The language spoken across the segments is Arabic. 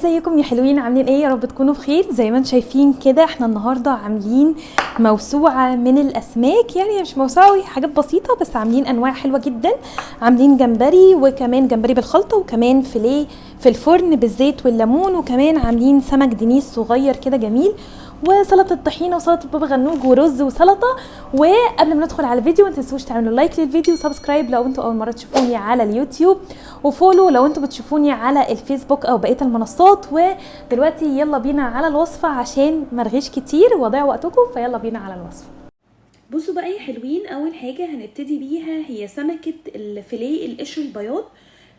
ازيكم يا حلوين؟ عاملين ايه؟ يا رب تكونوا بخير. زي ما انتم شايفين كده احنا النهارده عاملين موسوعه من الاسماك، يعني مش موسوعه قوي، حاجات بسيطه بس عاملين انواع حلوه جدا. عاملين جمبري، وكمان جمبري بالخلطه، وكمان فيليه في الفرن بالزيت والليمون، وكمان عاملين سمك دنيس صغير كده جميل، وسلطه طحينه وسلطه بابا غنوج ورز وسلطه. وقبل ما ندخل على الفيديو ما تنسوش تعملوا لايك للفيديو وسبسكرايب لو انتوا اول مره تشوفوني على اليوتيوب، وفولو لو انتوا بتشوفوني على الفيسبوك او بقيه المنصات. ودلوقتي يلا بينا على الوصفه عشان مرغيش كتير واضيع وقتكم، فيلا بينا على الوصفه. بصوا بقى يا حلوين، اول حاجه هنبتدي بيها هي سمكه الفيليه القشر البياض.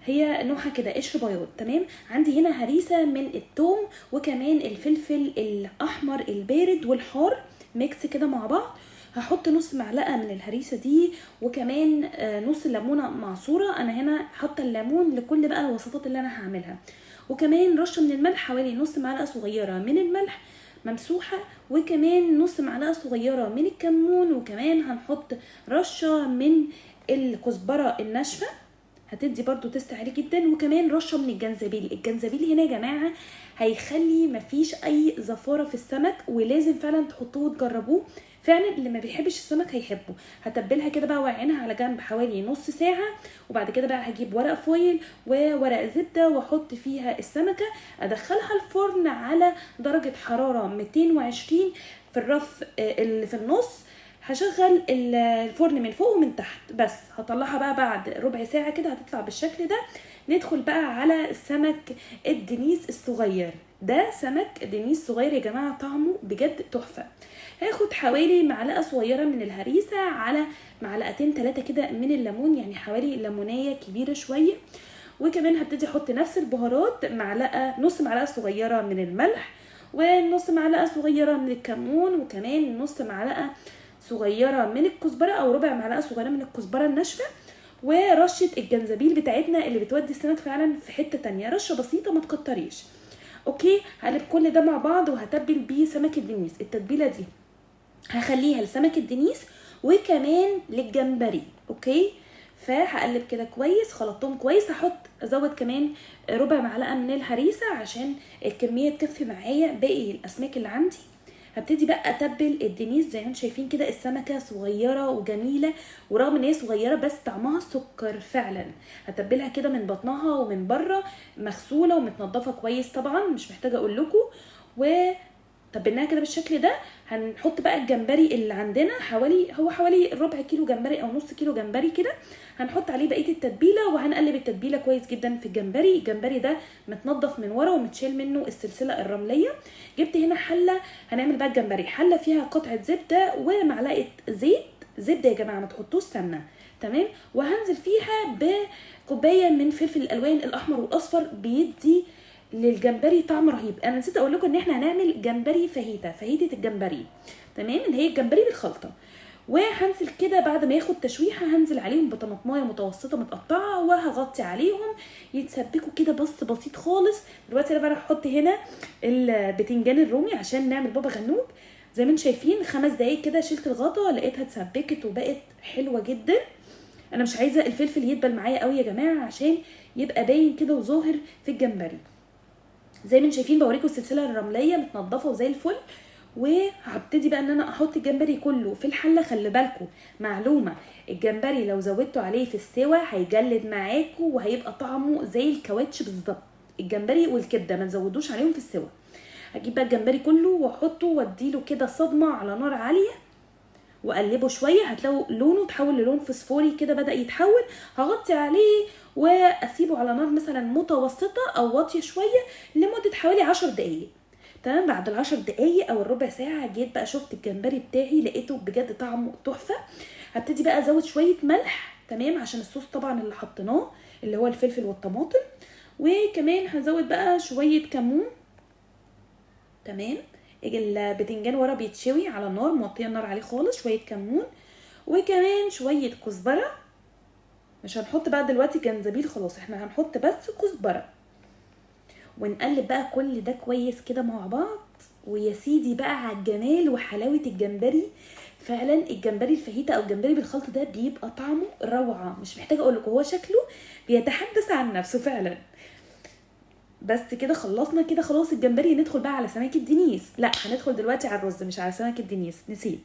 هي نوعها كده قشر بياض. تمام، عندي هنا هريسه من الثوم، وكمان الفلفل الاحمر البارد والحار ميكس كده مع بعض. هحط نص معلقه من الهريسه دي، وكمان نص ليمونه معصوره. انا هنا حاطه الليمون لكل بقى الوصفات اللي انا هعملها. وكمان رشه من الملح، حوالي نص معلقه صغيره من الملح ممسوحه، وكمان نص معلقه صغيره من الكمون، وكمان هنحط رشه من الكزبره الناشفه هتدي برضو تست عالي جدا، وكمان رشه من الجنزبيل. الجنزبيل هنا يا جماعه هيخلي مفيش اي زفاره في السمك، ولازم فعلا تحطوه وتجربوه. فعلا اللي ما بيحبش السمك هيحبه. هتبلها كده بقى واعينها على جنب حوالي نص ساعه، وبعد كده بقى هجيب ورق فويل وورق زبده واحط فيها السمكه، ادخلها الفرن على درجه حراره 220 في الرف اللي في النص. هشغل الفرن من فوق ومن تحت بس. هطلعها بقى بعد ربع ساعة كده هتطلع بالشكل ده. ندخل بقى على السمك الدنيس الصغير. ده سمك دنيس صغير يا جماعة، طعمه بجد تحفة. هاخد حوالي معلقة صغيرة من الهريسة على معلقتين 3 كده من الليمون، يعني حوالي ليمونية كبيرة شوية. وكمان هبتدي احط نفس البهارات، نص معلقة صغيرة من الملح، ونص معلقة صغيرة من الكمون، وكمان نص معلقة صغيره من الكزبره او ربع معلقه صغيره من الكزبره الناشفه، ورشه الجنزبيل بتاعتنا اللي بتودي السمك فعلا في حته تانية. رشه بسيطه ما تكتريش. اوكي، هقلب كل ده مع بعض وهتبل بيه سمك الدنيس. التتبيله دي هخليها لسمك الدنيس وكمان للجمبري. اوكي، فهقلب كده كويس، خلطتهم كويس. ازود كمان ربع معلقه من الهريسه عشان الكميه تكفي معايا باقي الاسماك اللي عندي. هبتدي بقى اتبل الدنيس. زي ما انتم شايفين كده السمكه صغيره وجميله، ورغم ان هي صغيره بس طعمها سكر فعلا. هتبلها كده من بطنها ومن بره، مغسوله ومتنضفه كويس طبعا، مش محتاجه اقول لكم. تبلناها كده بالشكل ده. هنحط بقى الجمبري اللي عندنا، حوالي ربع كيلو جمبري او نص كيلو جمبري كده. هنحط عليه بقيه التتبيله وهنقلب التتبيله كويس جدا في الجمبري. الجمبري ده متنضف من ورا ومتشال منه السلسله الرمليه. جبت هنا حله، هنعمل بقى الجمبري. حله فيها قطعه زبده ومعلقه زيت. زبده يا جماعه، ما تحطوش سمنه. تمام، وهنزل فيها بكوبايه من فلفل الالوان الاحمر والاصفر، بيدي للجمبري طعم رهيب. انا نسيت اقول لكم ان احنا هنعمل جمبري فاهيتا الجمبري. تمام، اللي هي الجمبري بالخلطه. وهنزل كده بعد ما ياخد تشويحه، هنزل عليهم بطماطمايه متوسطه متقطعه وهغطي عليهم يتسبكوا كده بس بسيط خالص. دلوقتي انا بقى هحط هنا البتنجان الرومي عشان نعمل بابا غنوج. زي ما انتم شايفين 5 دقايق كده شلت الغطا، لقيتها اتسبكت وبقت حلوه جدا. انا مش عايزه الفلفل يدبل معايا قوي يا جماعه عشان يبقى باين كده وظاهر في الجمبري. زي ما انتم شايفين بوريكم السلسله الرمليه متنضفه وزي الفل. وهبتدي بقى ان انا احط الجمبري كله في الحله. خلي بالكم معلومه، الجمبري لو زودتوا عليه في السوا هيجلد معاكم وهيبقى طعمه زي الكاوتش بالظبط. الجمبري والكبده ما تزودوش عليهم في السوا. هجيب بقى الجمبري كله واحطه واديله كده صدمه على نار عاليه، واقلبه شويه. هتلاقوا لونه تحول للون فسفوري كده، بدا يتحول. هغطي عليه واسيبه على نار مثلا متوسطه او واطيه شويه لمده حوالي 10 دقايق. تمام، بعد ال10 دقايق او الربع ساعه جيت بقى شفت الجمبري بتاعي، لقيته بجد طعمه تحفه. هبتدي بقى ازود شويه ملح، تمام، عشان الصوص طبعا اللي حطيناه اللي هو الفلفل والطماطم. وكمان هزود بقى شويه كمون. تمام، البتنجان ورا بيتشوي على النار، موطيه النار عليه خالص. شويه كمون وكمان شويه كزبره. مش هنحط بقى دلوقتي جنزبيل خلاص، احنا هنحط بس كزبره. ونقلب بقى كل ده كويس كده مع بعض. ويا سيدي بقى على الجمال وحلاوه الجمبري. فعلا الجمبري الفاهيتا او الجمبري بالخلطه ده بيبقى طعمه روعه، مش محتاجه اقول لكم، هو شكله بيتحدث عن نفسه فعلا. بس كده خلصنا كده خلاص الجمبري. ندخل بقى على سمك الدنيس. لا هندخل دلوقتي على الرز مش على سمك الدنيس، نسيت.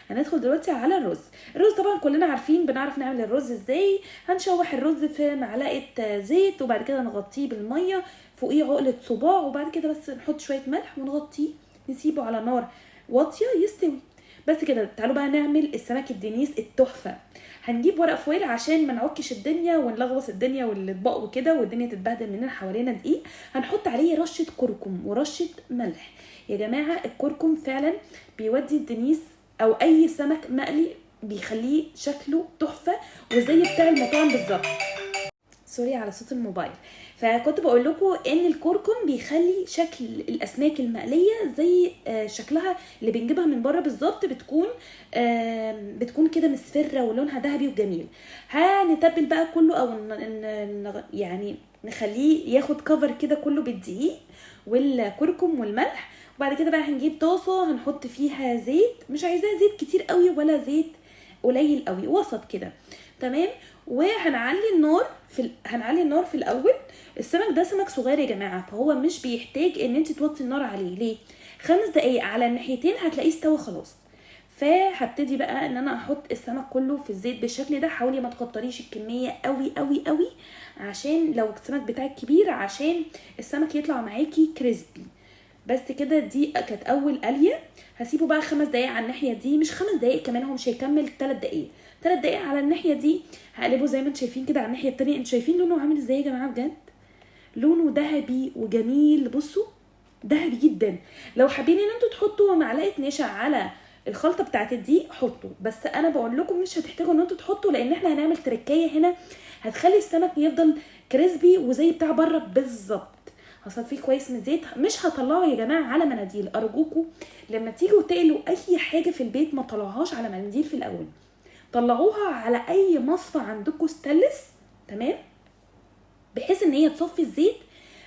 هندخل دلوقتي على الرز. الرز طبعا كلنا عارفين بنعرف نعمل الرز ازاي. هنشوح الرز في معلقه زيت وبعد كده نغطيه بالميه، فوقيه عقله صباع، وبعد كده بس نحط شويه ملح ونغطيه، نسيبه على نار واطيه يستوي. بس كده. تعالوا بقى نعمل السمك الدنيس التحفه. هنجيب ورق فويل عشان ما نعكش الدنيا ونلغوص الدنيا والاطباق وكده والدنيا تتبهدل مننا حوالينا دقيق. هنحط عليه رشه كركم ورشه ملح. يا جماعه الكركم فعلا بيودي الدنيس او اي سمك مقلي، بيخليه شكله تحفه وزي بتاع المطاعم بالظبط. سوري على صوت الموبايل. فكنت بقول لكم ان الكركم بيخلي شكل الاسماك المقليه زي شكلها اللي بنجيبها من بره بالظبط، بتكون كده مصفره ولونها ذهبي وجميل. هنتبل بقى كله او يعني نخليه ياخد كفر كده كله بالدقيق والكركم والملح. وبعد كده بقى هنجيب طاسه هنحط فيها زيت، مش عايزاه زيت كتير قوي ولا زيت قليل قوي، وسط كده تمام. وهنعلي النار هنعلي النار في الاول. السمك ده سمك صغير يا جماعه، فهو مش بيحتاج ان انت توطي النار عليه. ليه؟ 5 دقايق على الناحيتين هتلاقيه استوى خلاص. فهبتدي بقى ان انا احط السمك كله في الزيت بالشكل ده. حاولي ما تكتريش الكميه قوي قوي قوي عشان لو السمك بتاعك كبير، عشان السمك يطلع معاكي كريسبي. بس كده دي كانت اول قليه. هسيبه بقى 5 دقايق على الناحيه دي، مش 5 دقايق كمان، هو مش هيكمل 3 دقايق. 3 دقايق على الناحيه دي. هقلبه زي ما انتم شايفين كده على الناحيه التانية. انتوا شايفين لونه عامل ازاي يا جماعه؟ بجد لونه ذهبي وجميل. بصوا ذهبي جدا. لو حابين ان انتوا تحطوا معلقه نشا على الخلطه بتاعت الدقيق حطوا، بس انا بقول لكم مش هتحتاجوا ان انتوا تحطوا، لان احنا هنعمل تركايه هنا هتخلي السمك يفضل كريسبي وزي بتاع بره بالظبط. هصفيه كويس من الزيت. مش هطلعه يا جماعه على مناديل، ارجوكم لما تيجوا تقلوا اي حاجه في البيت ما طلعوهاش على مناديل في الاول، طلعوها على اي مصفى عندكم ستانلس، تمام، بحيث ان هي تصفي الزيت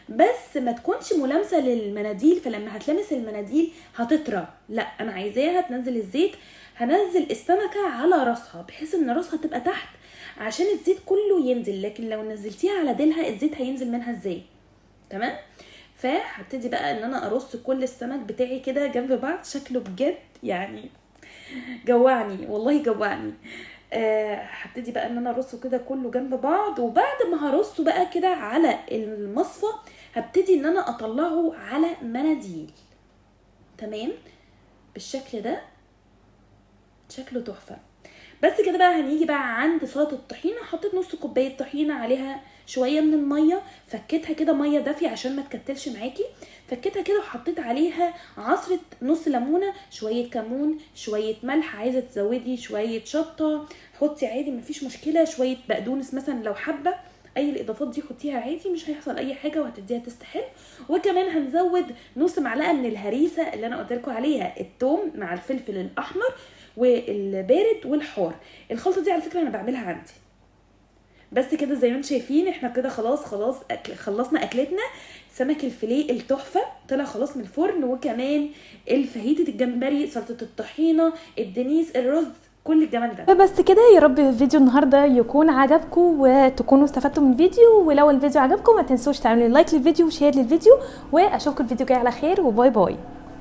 بس ما تكونش ملامسه للمناديل، فلما هتلمس المناديل هتطرى. لا انا عايزاها تنزل الزيت. هنزل السمكه على راسها بحيث ان راسها تبقى تحت عشان الزيت كله ينزل، لكن لو نزلتيها على ديلها الزيت هينزل منها ازاي؟ تمام. فهبتدي بقى ان انا ارص كل السمك بتاعي كده جنب بعض. شكله بجد يعني جوعني والله جوعني. هبتدي بقى ان انا ارصه كده كله جنب بعض. وبعد ما هرصه بقى كده على المصفى هبتدي ان انا اطلعه على مناديل، تمام، بالشكل ده. شكله تحفه. بس كده بقى هنيجي بقى عند سلطه الطحينه. حطيت نص كوبايه طحينه عليها شويه من الميه، فكيتها كده ميه دافيه عشان ما تكتلش معاكي. فكيتها كده وحطيت عليها عصره نص ليمونه، شويه كمون، شويه ملح، عايزه تزودي شويه شطه حطي عادي مفيش مشكله، شويه بقدونس مثلا لو حابه. اي الاضافات دي حطيها عادي مش هيحصل اي حاجه وهتديها تست حلو. وكمان هنزود نص معلقه من الهريسه اللي انا قلت لكم عليها، الثوم مع الفلفل الاحمر والبارد والحار. الخلطه دي على فكره انا بعملها عندي. بس كده زي ما انتم شايفين احنا كده خلاص خلصنا اكلتنا. سمك الفيليه التحفه طلع خلاص من الفرن، وكمان الفاهيتة الجمبري، سلطه الطحينه، الدنيس، الرز، كل الجمال ده. بس كده يا رب فيديو النهارده يكون عجبكم وتكونوا استفدتوا من الفيديو. ولو الفيديو عجبكم ما تنسوش تعملوا لايك للفيديو وشير للفيديو، واشوفكم الفيديو جاي على خير، وباي باي.